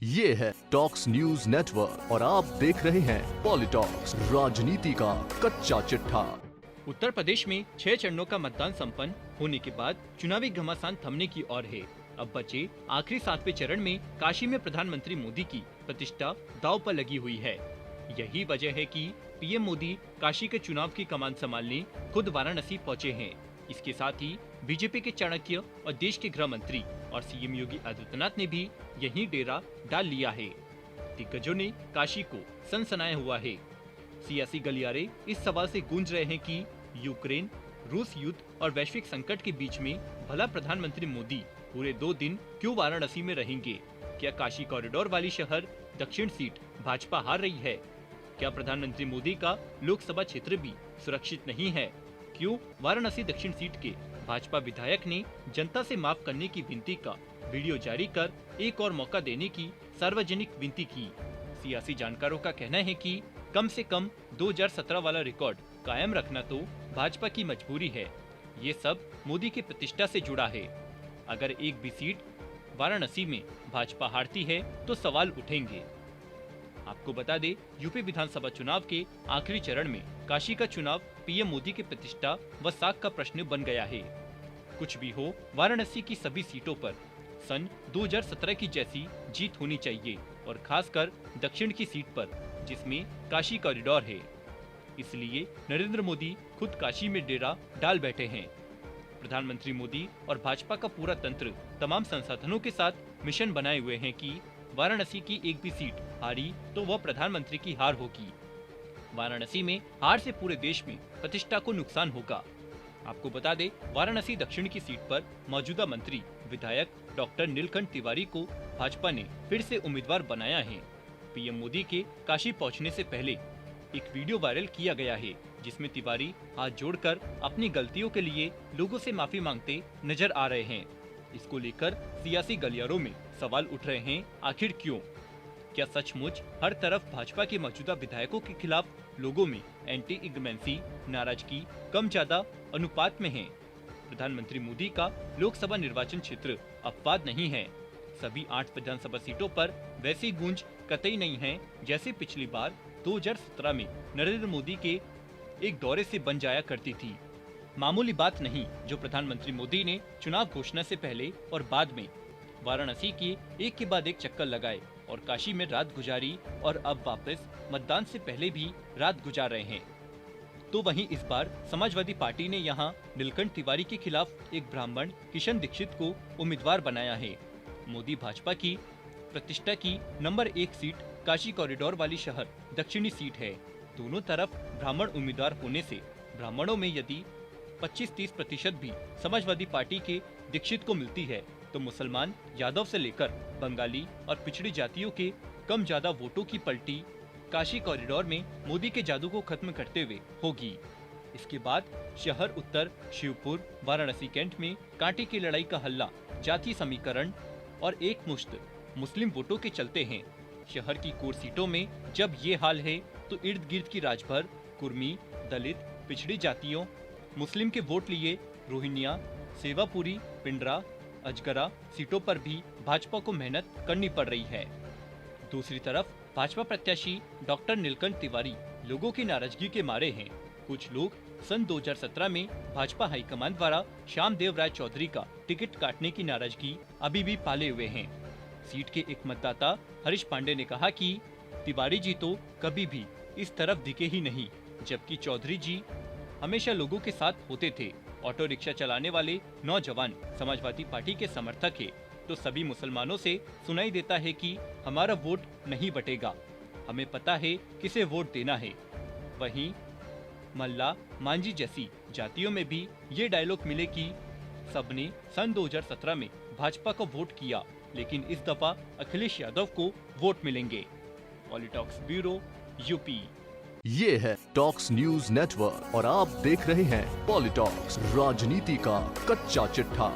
ये है talks news network और आप देख रहे हैं पॉलिटॉक्स, राजनीति का कच्चा चिट्ठा। उत्तर प्रदेश में 6 चरणों का मतदान संपन्न होने के बाद चुनावी घमासान थमने की ओर है। अब बचे आखिरी 7वें चरण में काशी में प्रधानमंत्री मोदी की प्रतिष्ठा दांव पर लगी हुई है। यही वजह है कि पीएम मोदी काशी के चुनाव की कमान संभालने खुद वाराणसी पहुंचे हैं। इसके साथ ही बीजेपी के चाणक्य और देश के गृह मंत्री और सीएम योगी आदित्यनाथ ने भी यही डेरा डाल लिया है। दिग्गजों ने काशी को सनसनाया हुआ है। सियासी गलियारे इस सवाल से गूंज रहे हैं कि यूक्रेन, रूस युद्ध और वैश्विक संकट के बीच में भला प्रधानमंत्री मोदी पूरे 2 दिन क्यों वाराणसी में रहेंगे? क्या काशी कॉरिडोर वाली शहर दक्षिण सीट भाजपा हार रही है? क्या प्रधानमंत्री मोदी का लोकसभा क्षेत्र भी सुरक्षित नहीं है? क्यों वाराणसी दक्षिण सीट के भाजपा विधायक ने जनता से माफ करने की विनती का वीडियो जारी कर एक और मौका देने की सार्वजनिक विनती की? सियासी जानकारों का कहना है कि कम से कम 2017 वाला रिकॉर्ड कायम रखना तो भाजपा की मजबूरी है। ये सब मोदी की प्रतिष्ठा से जुड़ा है। अगर एक भी सीट वाराणसी में भाजपा हारती है तो सवाल उठेंगे। आपको बता दे, यूपी विधानसभा चुनाव के आखिरी चरण में काशी का चुनाव पीएम मोदी की प्रतिष्ठा व साख का प्रश्न बन गया है। कुछ भी हो, वाराणसी की सभी सीटों पर सन 2017 की जैसी जीत होनी चाहिए और खासकर दक्षिण की सीट पर जिसमें काशी कॉरिडोर है। इसलिए नरेंद्र मोदी खुद काशी में डेरा डाल बैठे हैं। प्रधानमंत्री मोदी और भाजपा का पूरा तंत्र तमाम संसाधनों के साथ मिशन बनाए हुए हैं कि वाराणसी की एक भी सीट हारी तो वह प्रधानमंत्री की हार होगी। वाराणसी में हार से पूरे देश में प्रतिष्ठा को नुकसान होगा। आपको बता दें, वाराणसी दक्षिण की सीट पर मौजूदा मंत्री विधायक डॉक्टर नीलकंठ तिवारी को भाजपा ने फिर से उम्मीदवार बनाया है। पीएम मोदी के काशी पहुंचने से पहले एक वीडियो वायरल किया गया है जिसमें तिवारी हाथ जोड़कर अपनी गलतियों के लिए लोगों से माफी मांगते नजर आ रहे हैं। इसको लेकर सियासी गलियारों में सवाल उठ रहे हैं, आखिर क्यों? क्या सचमुच हर तरफ भाजपा के मौजूदा विधायकों के खिलाफ लोगों में एंटी इंकमेंसी नाराजगी कम ज्यादा अनुपात में है? प्रधानमंत्री मोदी का लोकसभा निर्वाचन क्षेत्र अपवाद नहीं है। सभी 8 विधानसभा सीटों पर वैसी गूंज कतई नहीं है जैसे पिछली बार 2017 में नरेंद्र मोदी के एक दौरे से बन जाया करती थी। मामूली बात नहीं जो प्रधानमंत्री मोदी ने चुनाव घोषणा से पहले और बाद में वाराणसी के एक के बाद एक चक्कर लगाए और काशी में रात गुजारी और अब वापस मतदान से पहले भी रात गुजार रहे हैं। तो वहीं इस बार समाजवादी पार्टी ने यहां नीलकंठ तिवारी के खिलाफ एक ब्राह्मण किशन दीक्षित को उम्मीदवार बनाया है। मोदी भाजपा की प्रतिष्ठा की नंबर 1 सीट काशी कॉरिडोर वाली शहर दक्षिणी सीट है। दोनों तरफ ब्राह्मण उम्मीदवार होने से ब्राह्मणों में यदि 25-30% भी समाजवादी पार्टी के दीक्षित को मिलती है तो मुसलमान, यादव से लेकर बंगाली और पिछड़ी जातियों के कम ज्यादा वोटों की पलटी काशी कॉरिडोर में मोदी के जादू को खत्म करते हुए होगी। इसके बाद शहर उत्तर शिवपुर, वाराणसी कैंट में कांटे की लड़ाई का हल्ला जातीय समीकरण और एक मुश्त मुस्लिम वोटों के चलते हैं। शहर की कोर सीटों में जब ये हाल है तो इर्द गिर्द की राजभर, कुर्मी, दलित, पिछड़ी जातियों, मुस्लिम के वोट लिए रोहिंग्या, सेवापुरी, पिंडरा, अजगरा सीटों पर भी भाजपा को मेहनत करनी पड़ रही है। दूसरी तरफ भाजपा प्रत्याशी डॉक्टर नीलकंठ तिवारी लोगों की नाराजगी के मारे हैं। कुछ लोग सन 2017 में भाजपा हाईकमान द्वारा श्यामदेव राय चौधरी का टिकट काटने की नाराजगी अभी भी पाले हुए हैं। सीट के एक मतदाता हरीश पांडे ने कहा कि तिवारी जी तो कभी भी इस तरफ दिखे ही नहीं, जबकि चौधरी जी हमेशा लोगों के साथ होते थे। ऑटो रिक्शा चलाने वाले नौजवान समाजवादी पार्टी के समर्थक है तो सभी मुसलमानों से सुनाई देता है कि हमारा वोट नहीं बटेगा, हमें पता है किसे वोट देना है। वहीं मल्ला, मांझी जैसी जातियों में भी ये डायलॉग मिले कि सबने सन 2017 में भाजपा को वोट किया, लेकिन इस दफा अखिलेश यादव को वोट मिलेंगे। PoliTalks bureau, UP. ये है टॉक्स न्यूज नेटवर्क और आप देख रहे हैं पॉलिटॉक्स, राजनीति का कच्चा चिट्ठा।